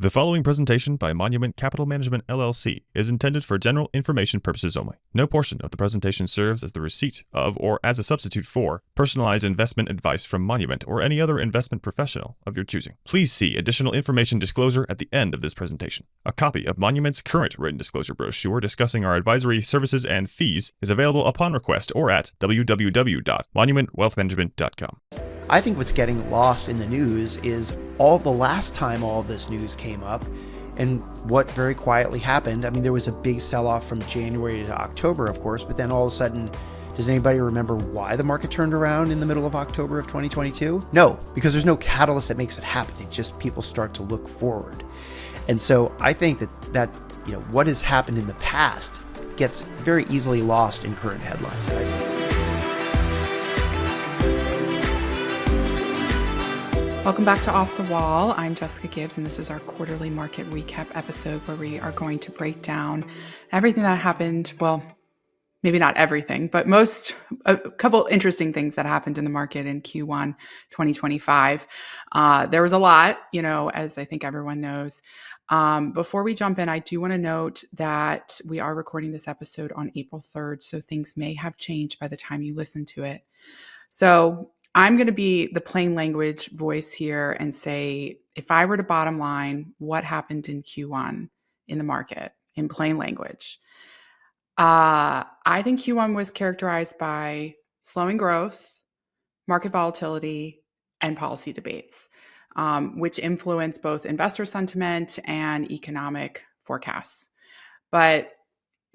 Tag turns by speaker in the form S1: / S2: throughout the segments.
S1: The following presentation by Monument Capital Management LLC is intended for general information purposes only. No portion of the presentation serves as the receipt of or as a substitute for personalized investment advice from Monument or any other investment professional of your choosing. Please see additional information disclosure at the end of this presentation. A copy of Monument's current written disclosure brochure discussing our advisory services and fees is available upon request or at www.monumentwealthmanagement.com.
S2: I think what's getting lost in the news is all the last time all of this news came up and what very quietly happened. I mean, there was a big sell-off from January to October, of course, but then all of a sudden, does anybody remember why the market turned around in the middle of October of 2022? No, because there's no catalyst that makes it happen. It just people start to look forward. And so I think that what has happened in the past gets very easily lost in current headlines, right?
S3: Welcome back to Off the Wall. I'm Jessica Gibbs, and this is our quarterly market recap episode where we are going to break down everything that happened. Well, maybe not everything, but a couple interesting things that happened in the market in Q1 2025. There was a lot, as I think everyone knows. Before we jump in, I do want to note that we are recording this episode on April 3rd, so things may have changed by the time you listen to it. So I'm going to be the plain language voice here and say, if I were to bottom line what happened in Q1 in the market in plain language, I think Q1 was characterized by slowing growth, market volatility, and policy debates, which influence both investor sentiment and economic forecasts. But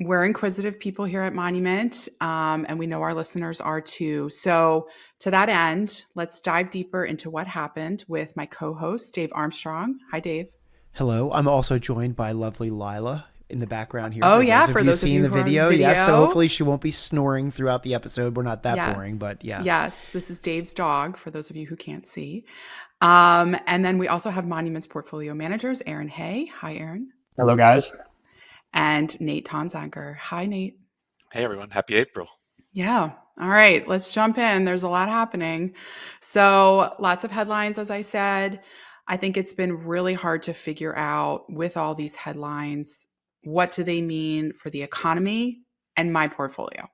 S3: we're inquisitive people here at Monument, and we know our listeners are too. So to that end, let's dive deeper into what happened with my co-host, Dave Armstrong. Hi, Dave.
S2: Hello. I'm also joined by lovely Lila in the background here.
S3: Oh, yeah. For those of you
S2: who
S3: seen
S2: the video. Yes. So hopefully she won't be snoring throughout the episode. We're not that boring, but yeah.
S3: Yes. This is Dave's dog, for those of you who can't see. And then we also have Monument's portfolio managers, Erin M. Hi, Erin.
S4: Hello, guys.
S3: And Nate Tonsager. Hi, Nate.
S5: Hey, everyone. Happy April.
S3: Yeah. All right. Let's jump in. There's a lot happening. So lots of headlines, as I said. I think it's been really hard to figure out with all these headlines, what do they mean for the economy and my portfolio?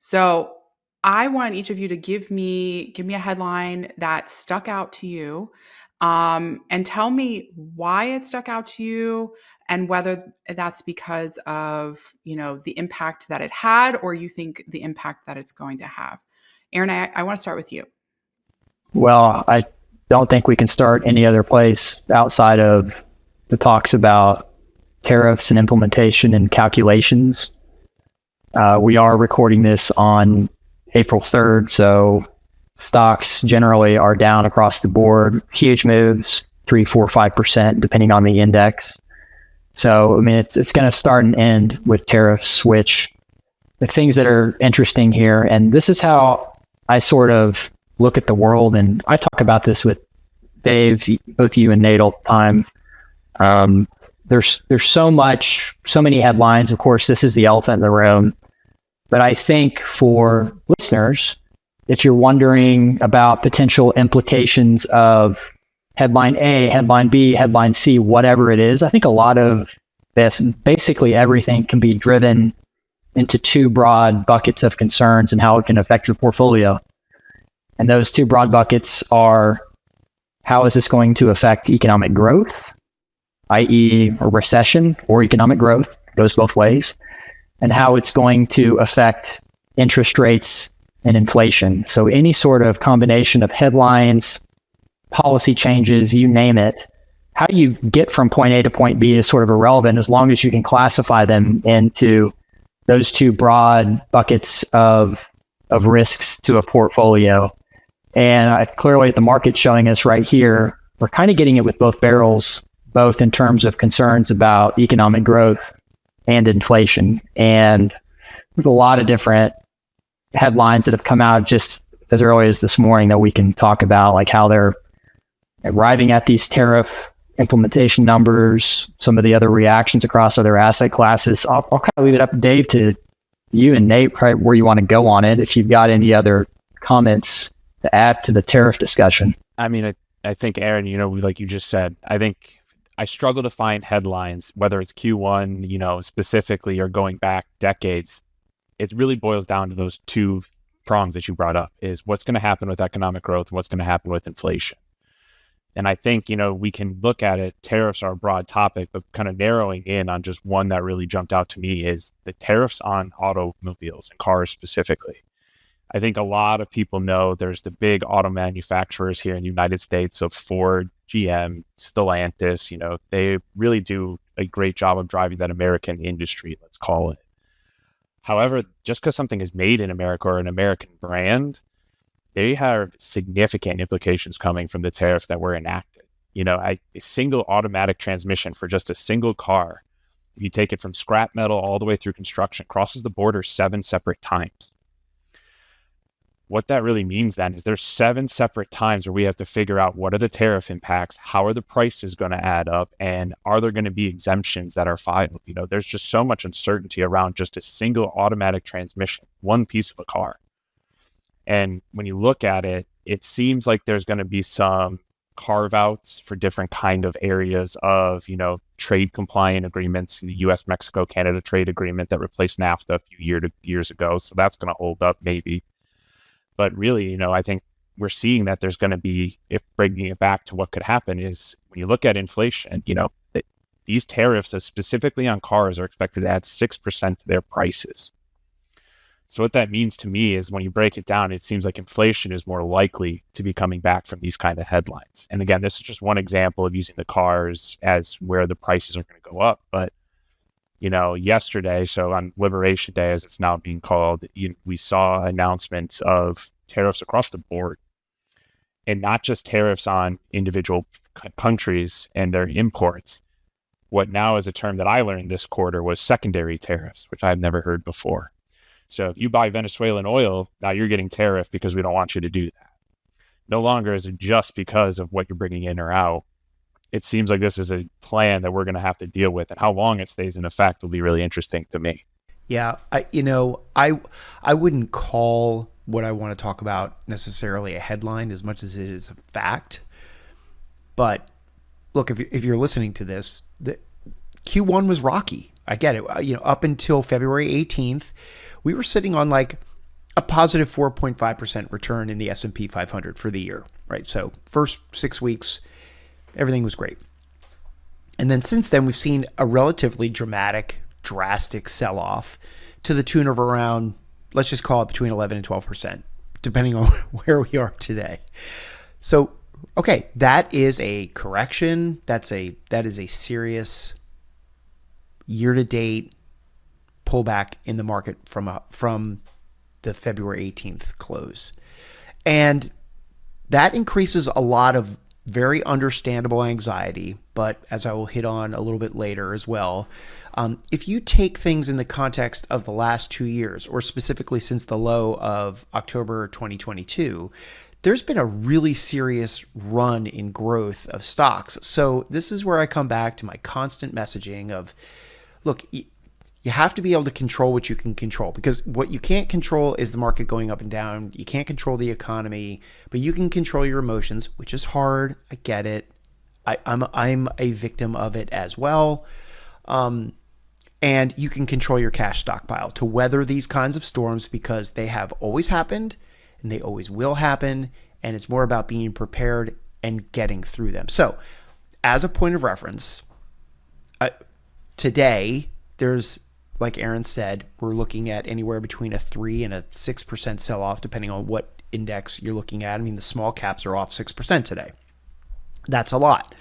S3: So I want each of you to give me a headline that stuck out to you, and tell me why it stuck out to you and whether that's because of, the impact that it had or you think the impact that it's going to have. Erin, I want to start with you.
S4: Well, I don't think we can start any other place outside of the talks about tariffs and implementation and calculations. We are recording this on April 3rd, so stocks generally are down across the board, huge moves, 3, 4, 5%, depending on the index. So, I mean, it's going to start and end with tariffs, which the things that are interesting here, and this is how I sort of look at the world, and I talk about this with Dave, both you and Nate all the time. There's so many headlines. Of course, this is the elephant in the room. But I think for listeners, if you're wondering about potential implications of headline A, headline B, headline C, whatever it is, I think a lot of this, basically everything, can be driven into two broad buckets of concerns and how it can affect your portfolio. And those two broad buckets are, how is this going to affect economic growth, i.e. a recession or economic growth, goes both ways, and how it's going to affect interest rates and inflation. So any sort of combination of headlines, policy changes, you name it, how you get from point A to point B is sort of irrelevant as long as you can classify them into those two broad buckets of risks to a portfolio. And clearly the market's showing us right here, we're kind of getting it with both barrels, both in terms of concerns about economic growth and inflation. And with a lot of different headlines that have come out just as early as this morning that we can talk about, like how they're arriving at these tariff implementation numbers, some of the other reactions across other asset classes. I'll kind of leave it up to Dave, to you and Nate, right where you want to go on it, if you've got any other comments to add to the tariff discussion.
S6: I mean, I think, Erin, like you just said, I think I struggle to find headlines, whether it's Q1, specifically, or going back decades. It really boils down to those two prongs that you brought up, is what's going to happen with economic growth and what's going to happen with inflation. And I think, we can look at it. Tariffs are a broad topic, but kind of narrowing in on just one that really jumped out to me is the tariffs on automobiles and cars specifically. I think a lot of people know there's the big auto manufacturers here in the United States of Ford, GM, Stellantis. They really do a great job of driving that American industry, let's call it. However, just because something is made in America or an American brand, they have significant implications coming from the tariffs that were enacted. A single automatic transmission for just a single car, if you take it from scrap metal all the way through construction, crosses the border 7 separate times. What that really means then is there's 7 separate times where we have to figure out what are the tariff impacts, how are the prices going to add up, and are there going to be exemptions that are filed? There's just so much uncertainty around just a single automatic transmission, one piece of a car. And when you look at it, it seems like there's going to be some carve-outs for different kind of areas of, trade compliant agreements in the U.S., Mexico, Canada trade agreement that replaced NAFTA a few years ago. So that's going to hold up maybe. But really, I think we're seeing that there's going to be, if bringing it back to what could happen is when you look at inflation, these tariffs, specifically on cars, are expected to add 6% to their prices. So what that means to me is when you break it down, it seems like inflation is more likely to be coming back from these kind of headlines. And again, this is just one example of using the cars as where the prices are going to go up. But yesterday, so on Liberation Day, as it's now being called, we saw announcements of tariffs across the board, and not just tariffs on individual countries and their imports. What now is a term that I learned this quarter was secondary tariffs, which I've never heard before. So if you buy Venezuelan oil, now you're getting tariff because we don't want you to do that. No longer is it just because of what you're bringing in or out. It seems like this is a plan that we're going to have to deal with, and how long it stays in effect will be really interesting to me.
S2: Yeah, I wouldn't call what I want to talk about necessarily a headline as much as it is a fact. But look, if you're listening to this, the Q1 was rocky. I get it. Up until February 18th, we were sitting on like a positive 4.5% return in the S&P 500 for the year, right? So first 6 weeks, everything was great. And then since then, we've seen a relatively drastic sell-off to the tune of around, let's just call it between 11 and 12%, depending on where we are today. So, okay, that is a correction. That is a serious year-to-date pullback in the market from the February 18th close. And that increases a lot of very understandable anxiety, but as I will hit on a little bit later as well, if you take things in the context of the last 2 years, or specifically since the low of October 2022, there's been a really serious run in growth of stocks. So this is where I come back to my constant messaging of, look, you have to be able to control what you can control, because what you can't control is the market going up and down. You can't control the economy, but you can control your emotions, which is hard. I get it. I'm a victim of it as well. And you can control your cash stockpile to weather these kinds of storms, because they have always happened and they always will happen. And it's more about being prepared and getting through them. So as a point of reference, today there's, like Erin said, we're looking at anywhere between a 3 and a 6% sell-off, depending on what index you're looking at. I mean, the small caps are off 6% today. That's a lot.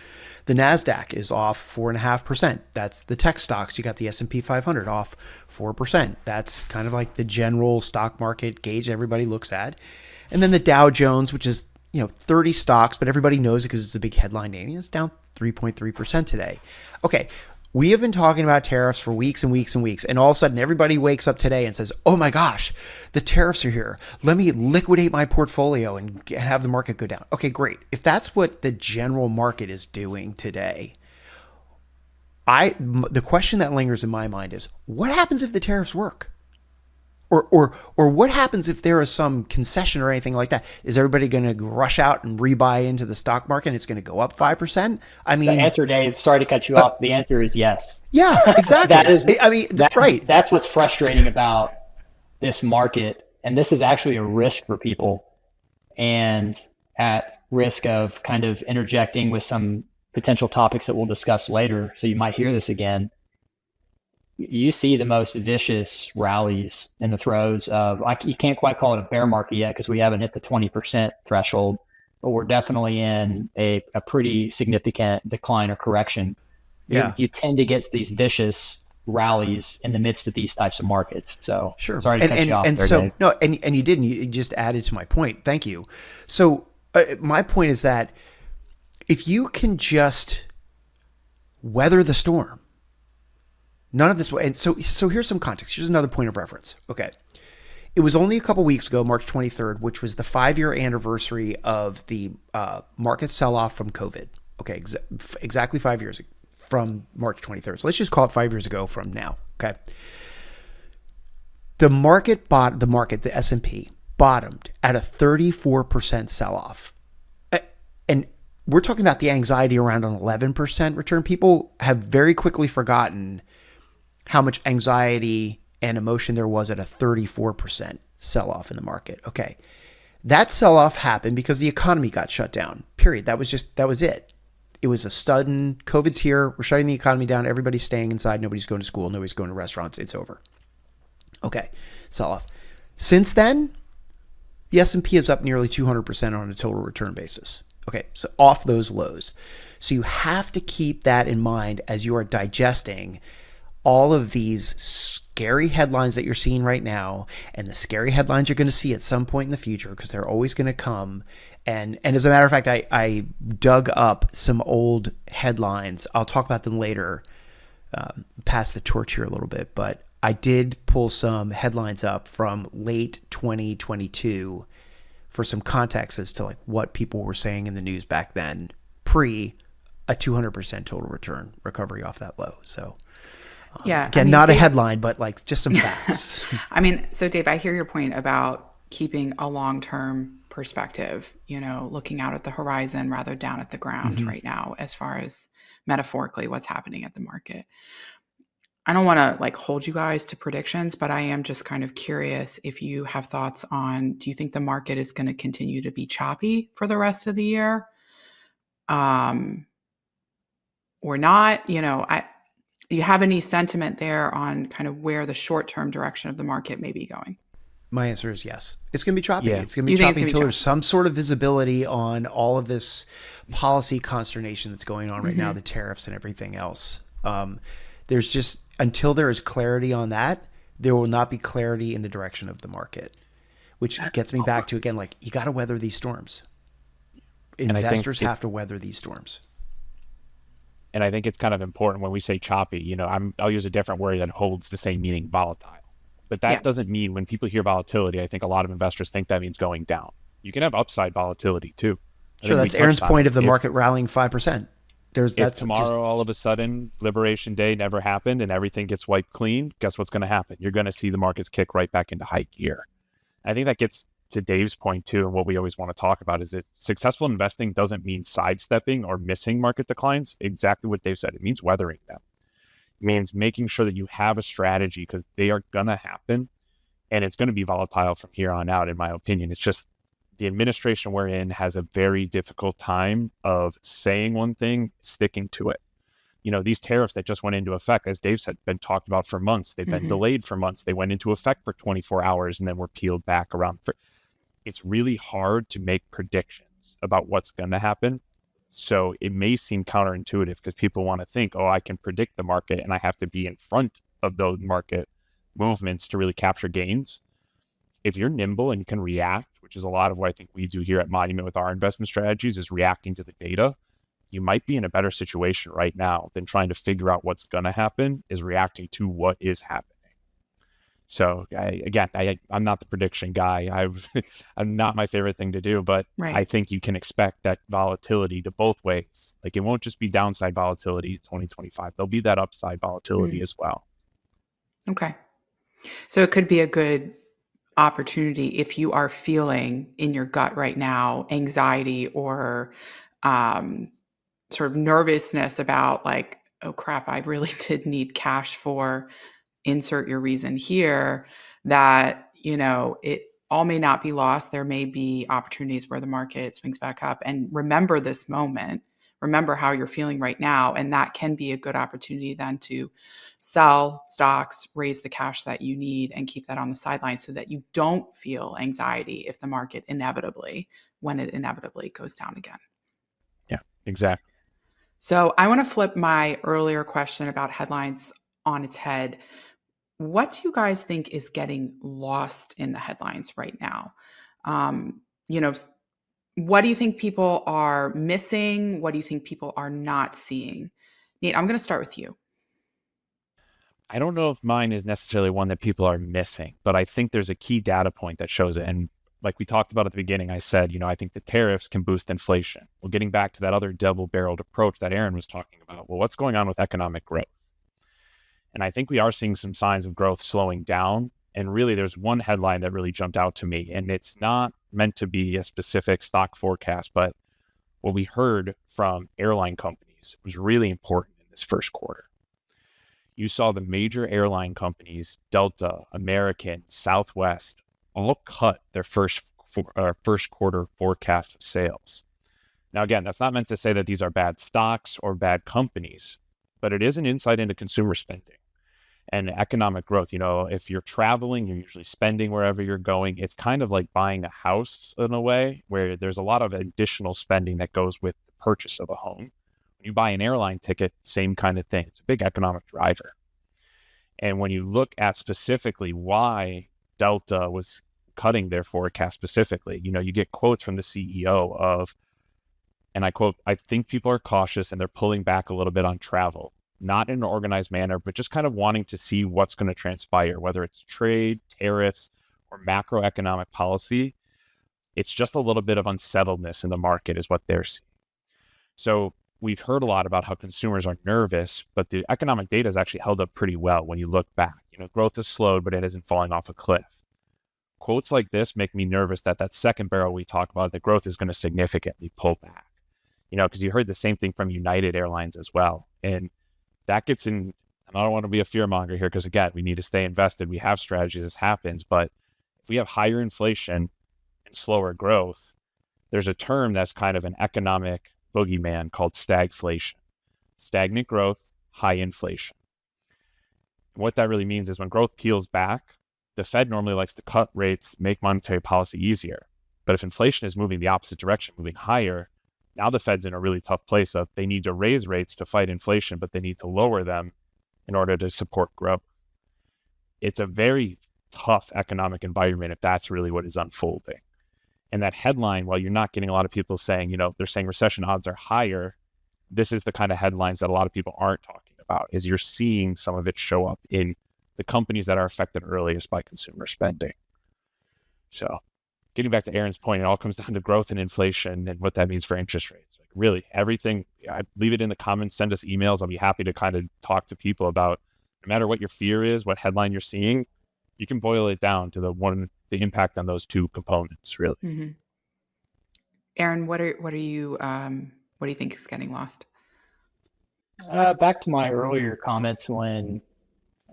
S2: The NASDAQ is off 4.5%. That's the tech stocks. You got the S&P 500 off 4%. That's kind of like the general stock market gauge everybody looks at. And then the Dow Jones, which is 30 stocks, but everybody knows it because it's a big headline name. It's down 3.3% today. Okay. We have been talking about tariffs for weeks and weeks and weeks, and all of a sudden everybody wakes up today and says, oh my gosh, the tariffs are here. Let me liquidate my portfolio and have the market go down. Okay, great. If that's what the general market is doing today, the question that lingers in my mind is, what happens if the tariffs work? Or what happens if there is some concession or anything like that? Is everybody going to rush out and rebuy into the stock market and it's going to go up 5%? I mean,
S4: the answer, Dave, sorry to cut you off. The answer is yes.
S2: Yeah, exactly. Right.
S4: That's what's frustrating about this market. And this is actually a risk for people, and at risk of kind of interjecting with some potential topics that we'll discuss later. So you might hear this again. You see the most vicious rallies in the throes of, you can't quite call it a bear market yet because we haven't hit the 20% threshold, but we're definitely in a pretty significant decline or correction.
S2: Yeah.
S4: You tend to get these vicious rallies in the midst of these types of markets. So
S2: sure.
S4: Sorry to cut you off there, Dave.
S2: No, and you didn't. You just added to my point. Thank you. So my point is that if you can just weather the storm, none of this will. And so here's some context. Here's another point of reference. Okay. It was only a couple weeks ago, March 23rd, which was the 5-year anniversary of the market sell-off from COVID. Okay. Exactly 5 years ago from March 23rd. So let's just call it 5 years ago from now. Okay. The S&P bottomed at a 34% sell-off. And we're talking about the anxiety around an 11% return. People have very quickly forgotten how much anxiety and emotion there was at a 34% sell-off in the market. Okay. That sell-off happened because the economy got shut down, period. That was it. It was a sudden, COVID's here, we're shutting the economy down, everybody's staying inside, nobody's going to school, nobody's going to restaurants, it's over. Okay, sell-off. Since then, the S&P is up nearly 200% on a total return basis. Okay, so off those lows. So you have to keep that in mind as you are digesting all of these scary headlines that you're seeing right now, and the scary headlines you're going to see at some point in the future, because they're always going to come. And as a matter of fact, I dug up some old headlines. I'll talk about them later, pass the torch here a little bit, but I did pull some headlines up from late 2022 for some context as to like what people were saying in the news back then, pre a 200% total return recovery off that low. So
S3: yeah,
S2: again, not a headline, but like just some facts.
S3: I mean, so Dave, I hear your point about keeping a long-term perspective, looking out at the horizon rather down at the ground right now, as far as metaphorically what's happening at the market. I don't want to like hold you guys to predictions, but I am just kind of curious if you have thoughts on, do you think the market is going to continue to be choppy for the rest of the year? Or not? Do you have any sentiment there on kind of where the short-term direction of the market may be going?
S2: My answer is yes. It's going to be choppy.
S6: Yeah.
S2: It's going to be choppy until there's some sort of visibility on all of this policy consternation that's going on right now, the tariffs and everything else. There's just, until there is clarity on that, there will not be clarity in the direction of the market, which gets me back to, again, like, you got to weather these storms. Investors have to weather these storms.
S6: And I think it's kind of important when we say choppy, I'll use a different word that holds the same meaning, volatile. But that doesn't mean, when people hear volatility, I think a lot of investors think that means going down. You can have upside volatility too.
S2: Sure, that's Erin's point of the market rallying 5%.
S6: If tomorrow all of a sudden Liberation Day never happened and everything gets wiped clean, guess what's going to happen? You're going to see the markets kick right back into high gear. I think that gets to Dave's point too, and what we always want to talk about is that successful investing doesn't mean sidestepping or missing market declines. Exactly what Dave said. It means weathering them. It means making sure that you have a strategy, because they are going to happen, and it's going to be volatile from here on out, in my opinion. It's just the administration we're in has a very difficult time of saying one thing, sticking to it. These tariffs that just went into effect, as Dave said, been talked about for months. They've been delayed for months. They went into effect for 24 hours and then were peeled back around. It's really hard to make predictions about what's going to happen. So it may seem counterintuitive because people want to think, I can predict the market and I have to be in front of those market movements to really capture gains. If you're nimble and you can react, which is a lot of what I think we do here at Monument with our investment strategies, is reacting to the data, you might be in a better situation right now than trying to figure out what's going to happen, is reacting to what is happening. So I'm not the prediction guy. I'm not my favorite thing to do, but right. I think you can expect that volatility to both ways. Like, it won't just be downside volatility 2025. There'll be that upside volatility as well.
S3: Okay. So it could be a good opportunity if you are feeling in your gut right now anxiety or sort of nervousness about like, oh crap, I really did need cash for insert your reason here, that, it all may not be lost. There may be opportunities where the market swings back up. And remember this moment. Remember how you're feeling right now. And that can be a good opportunity then to sell stocks, raise the cash that you need, and keep that on the sidelines so that you don't feel anxiety if the market when it inevitably goes down again.
S6: Yeah, exactly.
S3: So I want to flip my earlier question about headlines on its head. What do you guys think is getting lost in the headlines right now? What do you think people are missing? What do you think people are not seeing? Nate, I'm going to start with you.
S6: I don't know if mine is necessarily one that people are missing, but I think there's a key data point that shows it. And like we talked about at the beginning, I said, I think the tariffs can boost inflation. Well, getting back to that other double-barreled approach that Erin was talking about, well, what's going on with economic growth? And I think we are seeing some signs of growth slowing down. And really, there's one headline that really jumped out to me, and it's not meant to be a specific stock forecast, but what we heard from airline companies was really important in this first quarter. You saw the major airline companies, Delta, American, Southwest, all cut their first quarter forecast of sales. Now, again, that's not meant to say that these are bad stocks or bad companies, but it is an insight into consumer spending and economic growth. If you're traveling, you're usually spending wherever you're going. It's kind of like buying a house in a way where there's a lot of additional spending that goes with the purchase of a home. When you buy an airline ticket, same kind of thing. It's a big economic driver. And when you look at specifically why Delta was cutting their forecast specifically, you get quotes from the CEO of, and I quote, "I think people are cautious and they're pulling back a little bit on travel, not in an organized manner, but just kind of wanting to see what's going to transpire, whether it's trade, tariffs, or macroeconomic policy. It's just a little bit of unsettledness in the market is what they're seeing." So we've heard a lot about how consumers are nervous, but the economic data has actually held up pretty well when you look back. Growth has slowed, but it isn't falling off a cliff. Quotes like this make me nervous that second barrel we talk about, the growth is going to significantly pull back. Because you heard the same thing from United Airlines as well. And that gets in, and I don't want to be a fear monger here, because again, we need to stay invested. We have strategies, this happens, but if we have higher inflation and slower growth, there's a term that's kind of an economic boogeyman called stagflation. Stagnant growth, high inflation. And what that really means is when growth peels back, the Fed normally likes to cut rates, make monetary policy easier. But if inflation is moving the opposite direction, moving higher, now the Fed's in a really tough place of they need to raise rates to fight inflation, but they need to lower them in order to support growth. It's a very tough economic environment if that's really what is unfolding. And that headline, while you're not getting a lot of people saying, they're saying recession odds are higher, this is the kind of headlines that a lot of people aren't talking about, is you're seeing some of it show up in the companies that are affected earliest by consumer spending. So getting back to Erin's point, it all comes down to growth and inflation and what that means for interest rates. Like really everything, I'd leave it in the comments, send us emails. I'll be happy to kind of talk to people about, no matter what your fear is, what headline you're seeing, you can boil it down to the impact on those two components, really.
S3: Mm-hmm. Erin, what do you think is getting lost?
S4: Back to my earlier comments when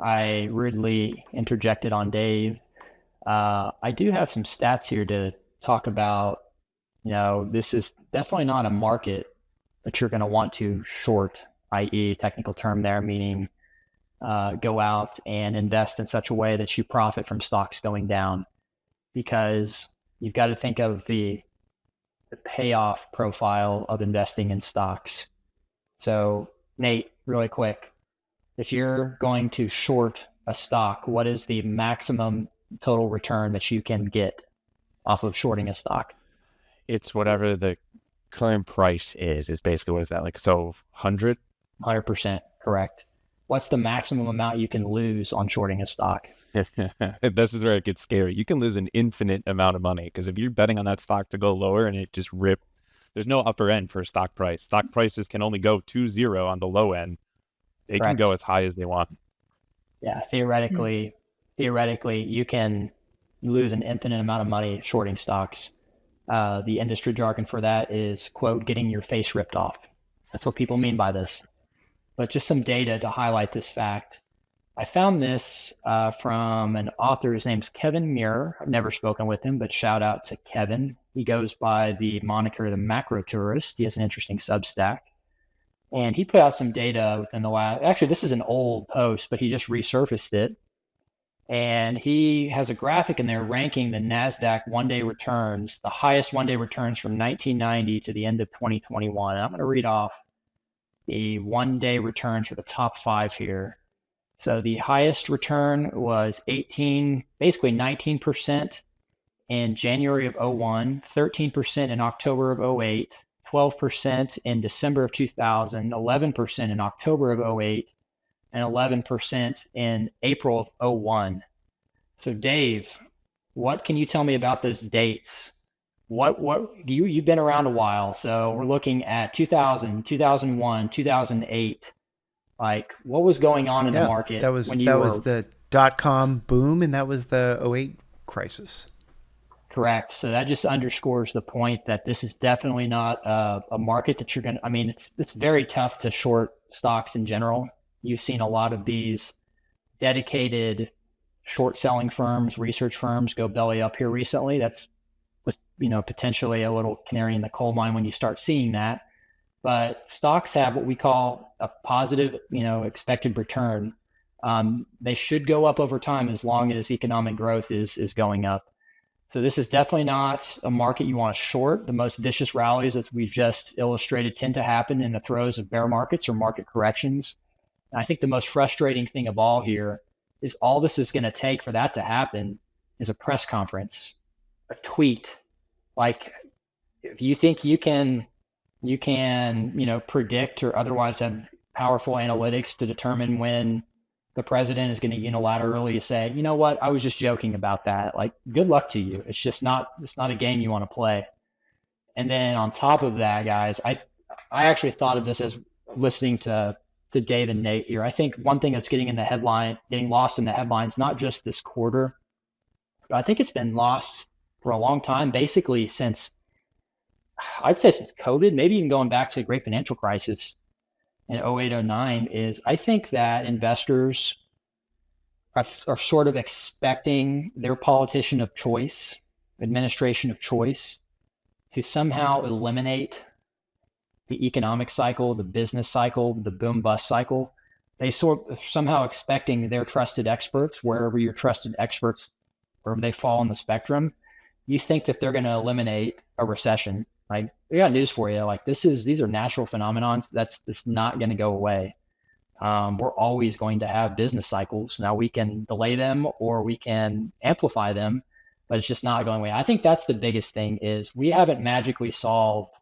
S4: I rudely interjected on Dave. I do have some stats here to talk about. This is definitely not a market that you're going to want to short, i.e. technical term there, meaning go out and invest in such a way that you profit from stocks going down, because you've got to think of the payoff profile of investing in stocks. So Nate, really quick, if you're going to short a stock, what is the maximum total return that you can get off of shorting a stock?
S6: It's whatever the current price is basically, what is that, like? So 100?
S4: 100% correct. What's the maximum amount you can lose on shorting a stock?
S6: This is where it gets scary. You can lose an infinite amount of money, because if you're betting on that stock to go lower and it just rip, there's no upper end for stock price. Stock prices can only go to zero on the low end. They
S4: Correct.
S6: Can go as high as they want.
S4: Yeah, theoretically, you can You lose an infinite amount of money shorting stocks. The industry jargon for that is, quote, getting your face ripped off. That's what people mean by this. But just some data to highlight this fact. I found this from an author. His name's Kevin Muir. I've never spoken with him, but shout out to Kevin. He goes by the moniker the Macro Tourist. He has an interesting Substack. And he put out some data within the last, actually, this is an old post, but he just resurfaced it. And he has a graphic in there ranking the NASDAQ one-day returns, the highest one-day returns from 1990 to the end of 2021. And I'm going to read off the one-day returns for the top 5 here. So the highest return was basically 19% in January of 01, 13% in October of 08, 12% in December of 2000, 11% in October of 08, and 11% in April of 01. So Dave, what can you tell me about those dates? You've been around a while, so we're looking at 2000, 2001, 2008. Like, what was going on in the market?
S2: That was the .com boom, and that was the 08 crisis.
S4: Correct. So that just underscores the point that this is definitely not a market that you're going to, I mean, it's very tough to short stocks in general. You've seen a lot of these dedicated short selling firms, research firms go belly up here recently. That's, potentially a little canary in the coal mine when you start seeing that. But stocks have what we call a positive, expected return. They should go up over time as long as economic growth is going up. So this is definitely not a market you want to short. The most vicious rallies, as we've just illustrated, tend to happen in the throes of bear markets or market corrections. And I think the most frustrating thing of all here is all this is going to take for that to happen is a press conference, a tweet. Like, if you think you can, predict or otherwise have powerful analytics to determine when the president is going to unilaterally say, you know what, I was just joking about that. Like, good luck to you. It's not a game you want to play. And then on top of that, guys, I actually thought of this as listening to Dave and Nate here. I think one thing that's getting lost in the headlines, not just this quarter, but I think it's been lost for a long time, basically since COVID, maybe even going back to the great financial crisis in 08, 09, is I think that investors are sort of expecting their politician of choice, administration of choice, to somehow eliminate the economic cycle, the business cycle, the boom bust cycle. They somehow expecting their trusted experts, wherever your trusted experts, wherever they fall on the spectrum, you think that they're going to eliminate a recession. Like, we got news for you. Like, these are natural phenomenons. That's not going to go away. We're always going to have business cycles. Now, we can delay them or we can amplify them, but it's just not going away. I think that's the biggest thing is we haven't magically solved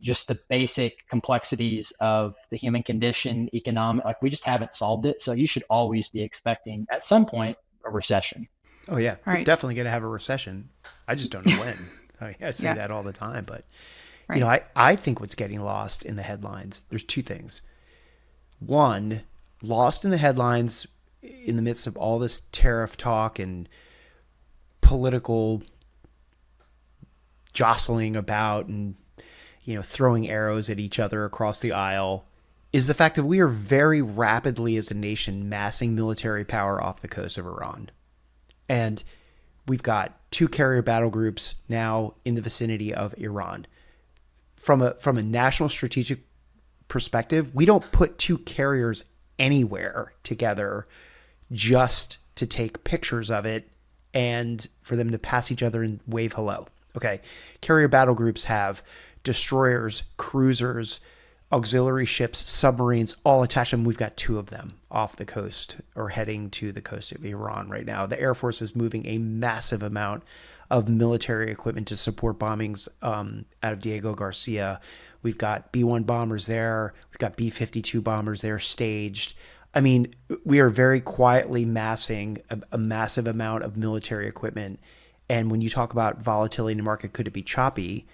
S4: just the basic complexities of the human condition, economic, like we just haven't solved it. So you should always be expecting at some point a recession.
S2: Oh yeah.
S3: Right.
S2: We're definitely going to have a recession. I just don't know when. I say that all the time, but I think what's getting lost in the headlines, there's two things. One, lost in the headlines in the midst of all this tariff talk and political jostling about and throwing arrows at each other across the aisle, is the fact that we are very rapidly as a nation massing military power off the coast of Iran. And we've got 2 carrier battle groups now in the vicinity of Iran. From a national strategic perspective, we don't put 2 carriers anywhere together just to take pictures of it and for them to pass each other and wave hello. Okay, carrier battle groups have destroyers, cruisers, auxiliary ships, submarines, all attached to them. We've got 2 of them off the coast or heading to the coast of Iran right now. The Air Force is moving a massive amount of military equipment to support bombings out of Diego Garcia. We've got B-1 bombers there. We've got B-52 bombers there staged. I mean, we are very quietly massing a massive amount of military equipment. And when you talk about volatility in the market, could it be choppy?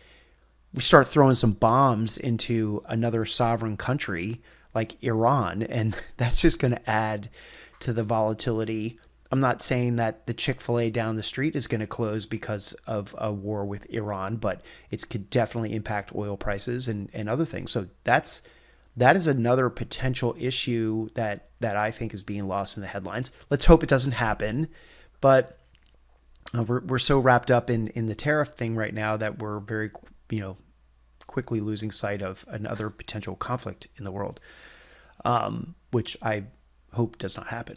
S2: We start throwing some bombs into another sovereign country like Iran, and that's just going to add to the volatility I'm not saying that the Chick-fil-A down the street is going to close because of a war with Iran, but it could definitely impact oil prices and other things. So that is another potential issue that I think is being lost in the headlines. Let's hope it doesn't happen, but we're so wrapped up in the tariff thing right now that we're very, quickly losing sight of another potential conflict in the world, which I hope does not happen.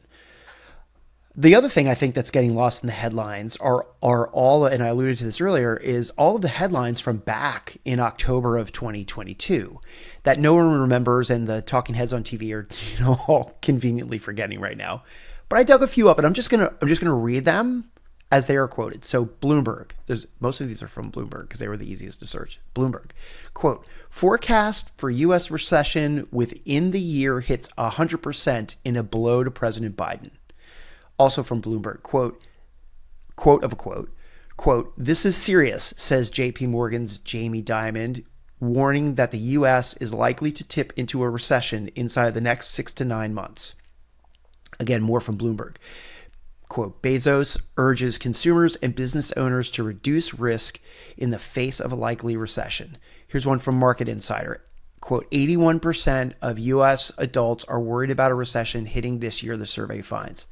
S2: The other thing I think that's getting lost in the headlines are all, and I alluded to this earlier, is all of the headlines from back in October of 2022 that no one remembers, and the talking heads on TV are, all conveniently forgetting right now. But I dug a few up, and I'm just gonna read them as they are quoted. So Bloomberg, most of these are from Bloomberg because they were the easiest to search. Bloomberg, quote, forecast for U.S. recession within the year hits 100% in a blow to President Biden. Also from Bloomberg, quote of a quote, this is serious, says JP Morgan's Jamie Dimon, warning that the U.S. is likely to tip into a recession inside the next 6 to 9 months. Again, more from Bloomberg. Quote, Bezos urges consumers and business owners to reduce risk in the face of a likely recession. Here's one from Market Insider. Quote, 81% of U.S. adults are worried about a recession hitting this year, the survey finds.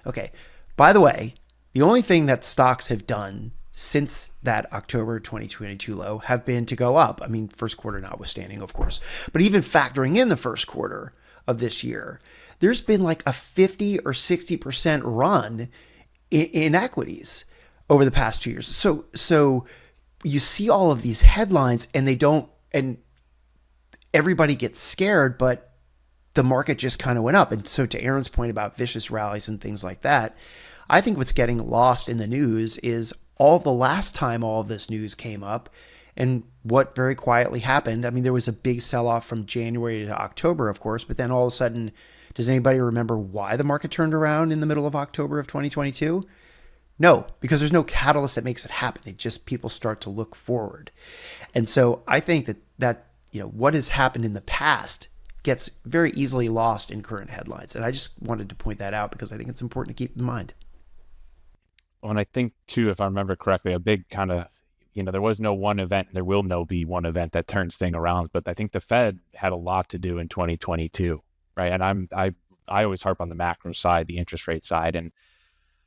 S2: Okay, by the way, the only thing that stocks have done since that October 2022 low have been to go up. I mean, first quarter notwithstanding, of course. But even factoring in the first quarter of this year, there's been like a 50 or 60% run in equities over the past 2 years. So you see all of these headlines and everybody gets scared, but the market just kind of went up. And so to Erin's point about vicious rallies and things like that, I think what's getting lost in the news is all the last time all of this news came up and what very quietly happened. I mean, there was a big sell-off from January to October, of course, but then all of a sudden, does anybody remember why the market turned around in the middle of October of 2022? No, because there's no catalyst that makes it happen. It just people start to look forward. And so I think that what has happened in the past gets very easily lost in current headlines. And I just wanted to point that out because I think it's important to keep in mind.
S6: Well, and I think too, if I remember correctly, a big kind of, there was no one event, and there will no be one event that turns thing around. But I think the Fed had a lot to do in 2022, right? And I always harp on the macro side, the interest rate side, and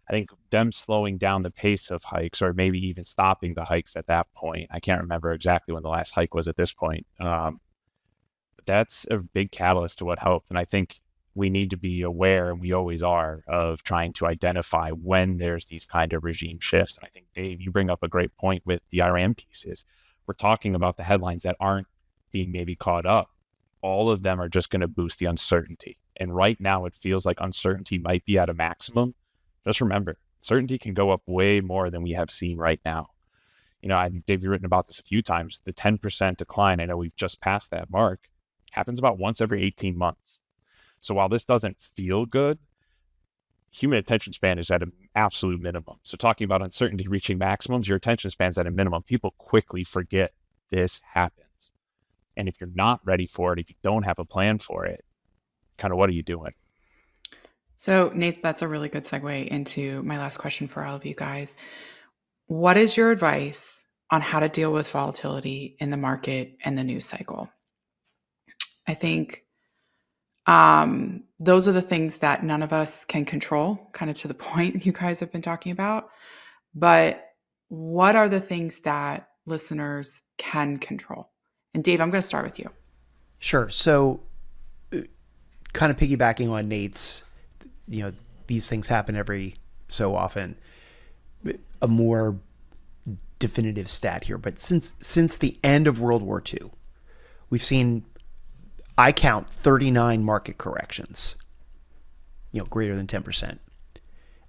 S6: I think them slowing down the pace of hikes, or maybe even stopping the hikes at that point. I can't remember exactly when the last hike was at this point. But that's a big catalyst to what helped. And I think we need to be aware, and we always are, of trying to identify when there's these kind of regime shifts. And I think, Dave, you bring up a great point with the Iran pieces. We're talking about the headlines that aren't being maybe caught up. All of them are just going to boost the uncertainty. And right now it feels like uncertainty might be at a maximum. Just remember, certainty can go up way more than we have seen right now. Dave, you've written about this a few times. The 10% decline, I know we've just passed that mark, happens about once every 18 months. So while this doesn't feel good, human attention span is at an absolute minimum. So talking about uncertainty reaching maximums, your attention span's at a minimum. People quickly forget this happens. And if you're not ready for it, if you don't have a plan for it, kind of what are you doing?
S3: So, Nate, that's a really good segue into my last question for all of you guys. What is your advice on how to deal with volatility in the market and the news cycle? I think those are the things that none of us can control, kind of to the point you guys have been talking about. But what are the things that listeners can control? And Dave, I'm going to start with you.
S2: Sure. So kind of piggybacking on Nate's, these things happen every so often, a more definitive stat here. But since the end of World War II, we've seen, I count 39 market corrections, greater than 10%.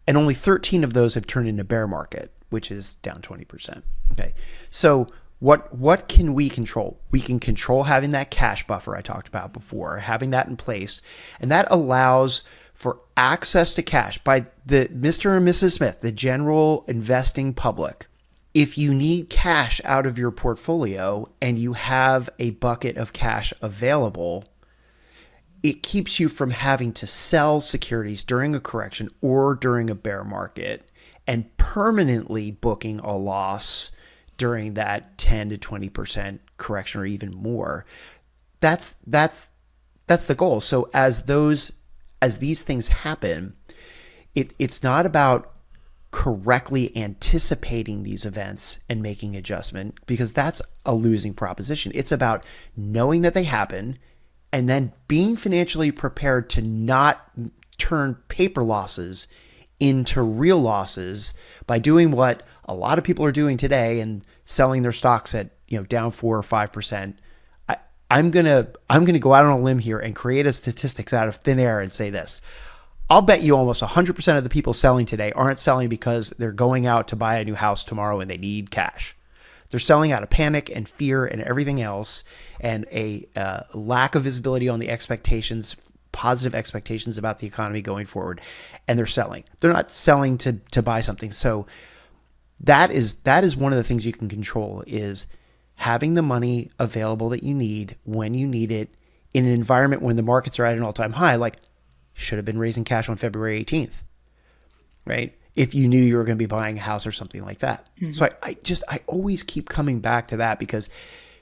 S2: And only 13 of those have turned into bear market, which is down 20%. Okay. So what can we control? We can control having that cash buffer I talked about before, having that in place. And that allows for access to cash by the Mr. and Mrs. Smith, the general investing public. If you need cash out of your portfolio and you have a bucket of cash available, it keeps you from having to sell securities during a correction or during a bear market and permanently booking a loss during that 10 to 20% correction or even more. That's the goal. So as these things happen, it's not about correctly anticipating these events and making adjustment, because that's a losing proposition. It's about knowing that they happen and then being financially prepared to not turn paper losses into real losses by doing what a lot of people are doing today and selling their stocks at, down 4 or 5%. I'm gonna go out on a limb here and create a statistics out of thin air and say this. I'll bet you almost 100% of the people selling today aren't selling because they're going out to buy a new house tomorrow and they need cash. They're selling out of panic and fear and everything else, and a lack of visibility on the expectations, positive expectations about the economy going forward. And they're selling. They're not selling to buy something. So that is one of the things you can control, is having the money available that you need when you need it in an environment when the markets are at an all-time high. Like, should have been raising cash on February 18th, right? If you knew you were going to be buying a house or something like that. Mm-hmm. So I always keep coming back to that, because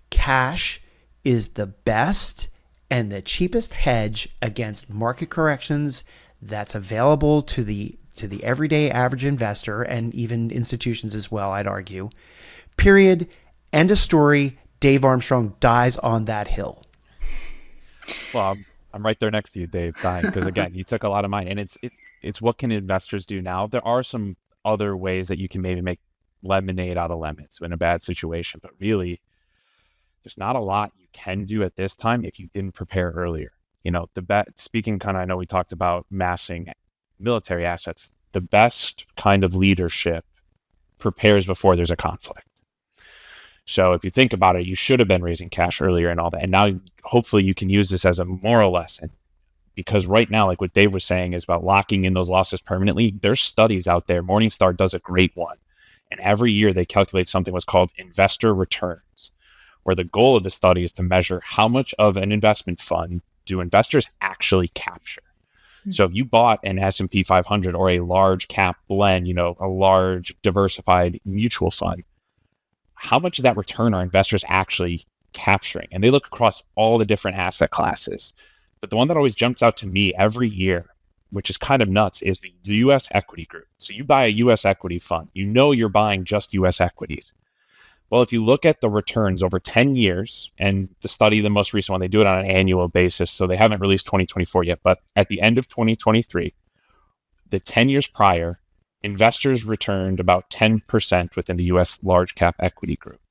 S2: cash is the best and the cheapest hedge against market corrections that's available to the everyday average investor, and even institutions as well, I'd argue. Period. End of story. Dave Armstrong dies on that hill.
S6: Well, I'm right there next to you, Dave, dying, because again, you took a lot of mine, and it's what can investors do now? There are some other ways that you can maybe make lemonade out of lemons in a bad situation, but really, there's not a lot you can do at this time if you didn't prepare earlier. Speaking kind of, I know we talked about massing military assets. The best kind of leadership prepares before there's a conflict. So if you think about it, you should have been raising cash earlier and all that. And now hopefully you can use this as a moral lesson, because right now, like what Dave was saying, is about locking in those losses permanently. There's studies out there. Morningstar does a great one. And every year they calculate something what's called investor returns, where the goal of the study is to measure how much of an investment fund do investors actually capture. Mm-hmm. So if you bought an S&P 500 or a large cap blend, a large diversified mutual fund, how much of that return are investors actually capturing? And they look across all the different asset classes. But the one that always jumps out to me every year, which is kind of nuts, is the U.S. equity group. So you buy a U.S. equity fund, you're buying just U.S. equities. Well, if you look at the returns over 10 years, and the study, the most recent one, they do it on an annual basis, so they haven't released 2024 yet, but at the end of 2023, the 10 years prior, investors returned about 10% within the U.S. large cap equity group.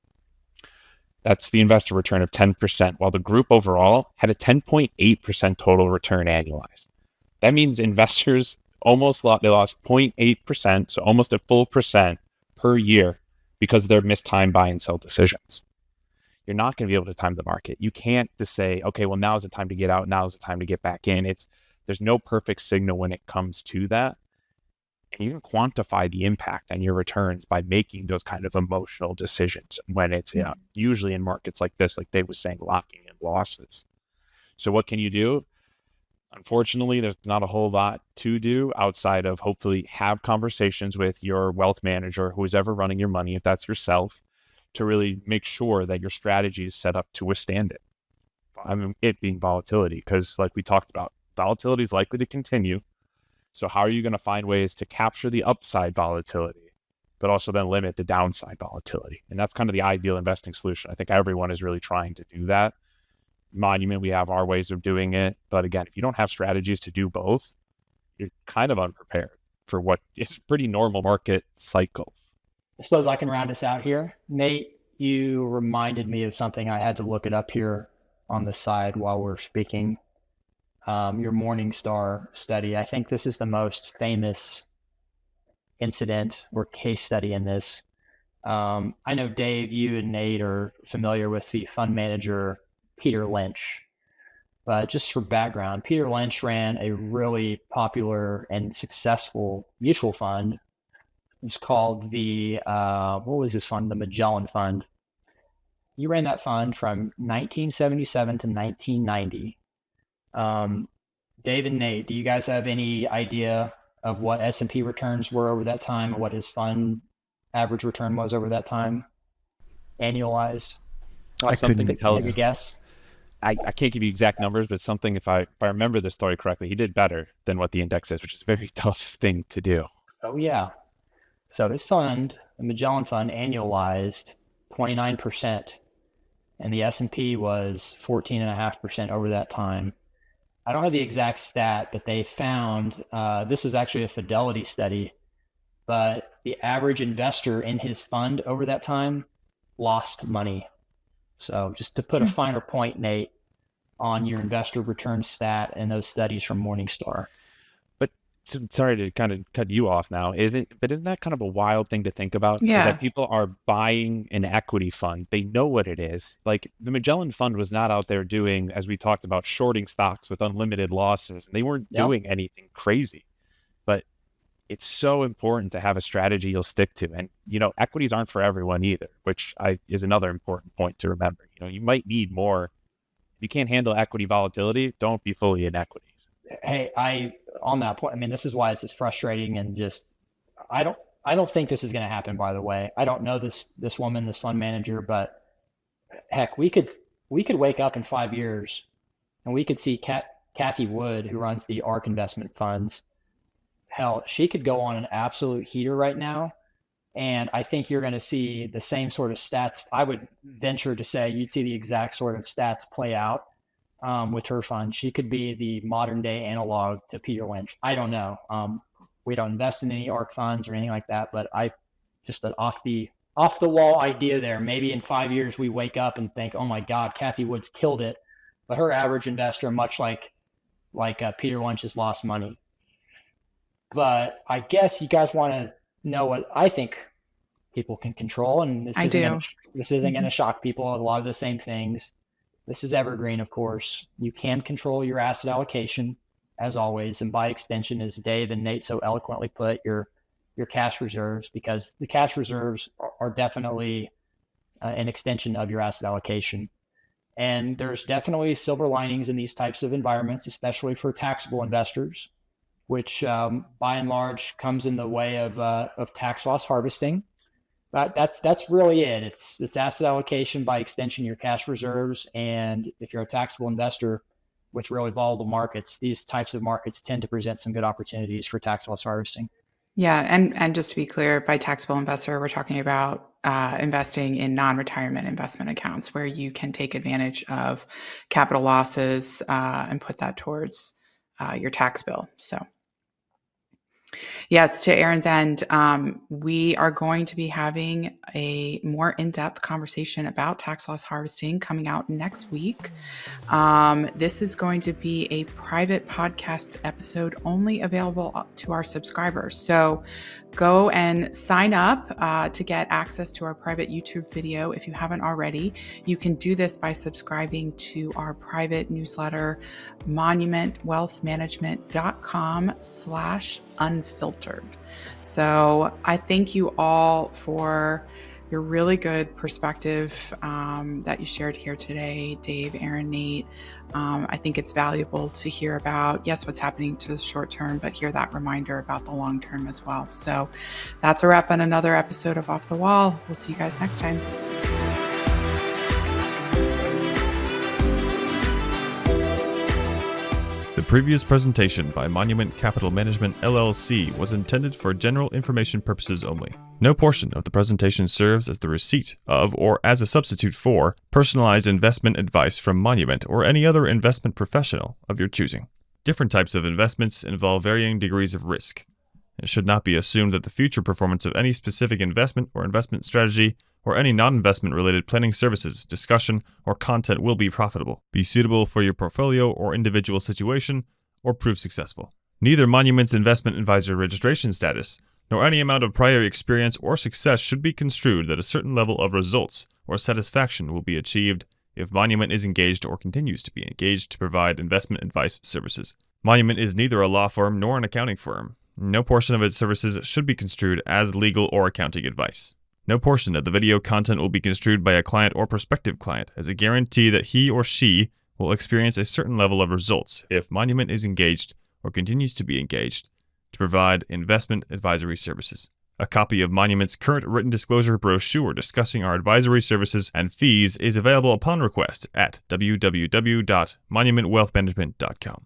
S6: That's the investor return of 10%, while the group overall had a 10.8% total return annualized. That means investors they lost 0.8%, so almost a full percent per year, because of their missed time buy and sell decisions. You're not going to be able to time the market. You can't just say, okay, well, now's the time to get out, now's the time to get back in. There's no perfect signal when it comes to that. And you can quantify the impact on your returns by making those kind of emotional decisions when it's usually in markets like this, like Dave was saying, locking in losses. So what can you do? Unfortunately, there's not a whole lot to do outside of hopefully have conversations with your wealth manager, who is ever running your money, if that's yourself, to really make sure that your strategy is set up to withstand it. I mean, it being volatility, because like we talked about, volatility is likely to continue. So how are you going to find ways to capture the upside volatility, but also then limit the downside volatility? And that's kind of the ideal investing solution. I think everyone is really trying to do that. Monument, we have our ways of doing it. But again, if you don't have strategies to do both, you're kind of unprepared for what is pretty normal market cycles.
S4: I suppose I can round us out here. Nate, you reminded me of something. I had to look it up here on the side while we're speaking. Your Morningstar study. I think this is the most famous incident or case study in this. I know, Dave, you and Nate are familiar with the fund manager Peter Lynch. But just for background, Peter Lynch ran a really popular and successful mutual fund. It's called the, what was his fund? The Magellan Fund. He ran that fund from 1977 to 1990. Dave and Nate, do you guys have any idea of what S&P returns were over that time, or what his fund average return was over that time, annualized?
S6: Something that tells
S4: Take a guess.
S6: I can't give you exact numbers, but something, if I remember the story correctly, he did better than what the index is, which is a very tough thing to do.
S4: Oh yeah. So his fund, the Magellan Fund, annualized 29%, and the S&P was 14.5% over that time. I don't have the exact stat, but they found, this was actually a Fidelity study, but the average investor in his fund over that time lost money. So just to put a finer point, Nate, on your investor return stat and those studies from Morningstar.
S6: But sorry to kind of cut you off now. Isn't that kind of a wild thing to think about?
S3: Yeah.
S6: That people are buying an equity fund. They know what it is. Like the Magellan Fund was not out there doing, as we talked about, shorting stocks with unlimited losses. They weren't doing anything crazy. But it's so important to have a strategy you'll stick to. And, equities aren't for everyone either, which is another important point to remember. You might need more. If you can't handle equity volatility, don't be fully in equities.
S4: Hey, on that point, I mean, this is why it's just frustrating, and just, I don't think this is going to happen, by the way. I don't know this woman, this fund manager, but heck, we could wake up in 5 years and we could see Kathy Wood, who runs the ARK investment funds. Hell, she could go on an absolute heater right now. And I think you're going to see the same sort of stats. I would venture to say you'd see the exact sort of stats play out with her fund. She could be the modern day analog to Peter Lynch. I don't know. We don't invest in any ARK funds or anything like that, but just an off the wall idea there. Maybe in 5 years we wake up and think, oh my God, Kathy Wood's killed it. But her average investor, much like Peter Lynch, has lost money. But I guess you guys want to know what I think people can control, and this isn't going to shock people. A lot of the same things. This is evergreen, of course. You can control your asset allocation, as always, and by extension, as Dave and Nate so eloquently put, your cash reserves, because the cash reserves are definitely an extension of your asset allocation. And there's definitely silver linings in these types of environments, especially for taxable investors, which by and large comes in the way of tax loss harvesting. But that's really it. It's asset allocation, by extension your cash reserves, and if you're a taxable investor with really volatile markets, these types of markets tend to present some good opportunities for tax loss harvesting.
S3: Yeah, and just to be clear, by taxable investor, we're talking about investing in non-retirement investment accounts where you can take advantage of capital losses and put that towards your tax bill. So. Yes, to Erin's end, we are going to be having a more in-depth conversation about tax loss harvesting coming out next week. This is going to be a private podcast episode only available to our subscribers. So go and sign up to get access to our private YouTube video if you haven't already. You can do this by subscribing to our private newsletter, monumentwealthmanagement.com/unfiltered. So I thank you all for your really good perspective that you shared here today, Dave, Erin, Nate. I think it's valuable to hear about, yes, what's happening to the short term, but hear that reminder about the long term as well. So that's a wrap on another episode of Off the Wall. We'll see you guys next time.
S1: The previous presentation by Monument Capital Management LLC was intended for general information purposes only. No portion of the presentation serves as the receipt of or as a substitute for personalized investment advice from Monument or any other investment professional of your choosing. Different types of investments involve varying degrees of risk. It should not be assumed that the future performance of any specific investment or investment strategy or any non-investment related planning services, discussion, or content will be profitable, be suitable for your portfolio or individual situation, or prove successful. Neither Monument's investment advisor registration status, nor any amount of prior experience or success should be construed that a certain level of results or satisfaction will be achieved if Monument is engaged or continues to be engaged to provide investment advice services. Monument is neither a law firm nor an accounting firm. No portion of its services should be construed as legal or accounting advice. No portion of the video content will be construed by a client or prospective client as a guarantee that he or she will experience a certain level of results if Monument is engaged or continues to be engaged to provide investment advisory services. A copy of Monument's current written disclosure brochure discussing our advisory services and fees is available upon request at www.monumentwealthmanagement.com.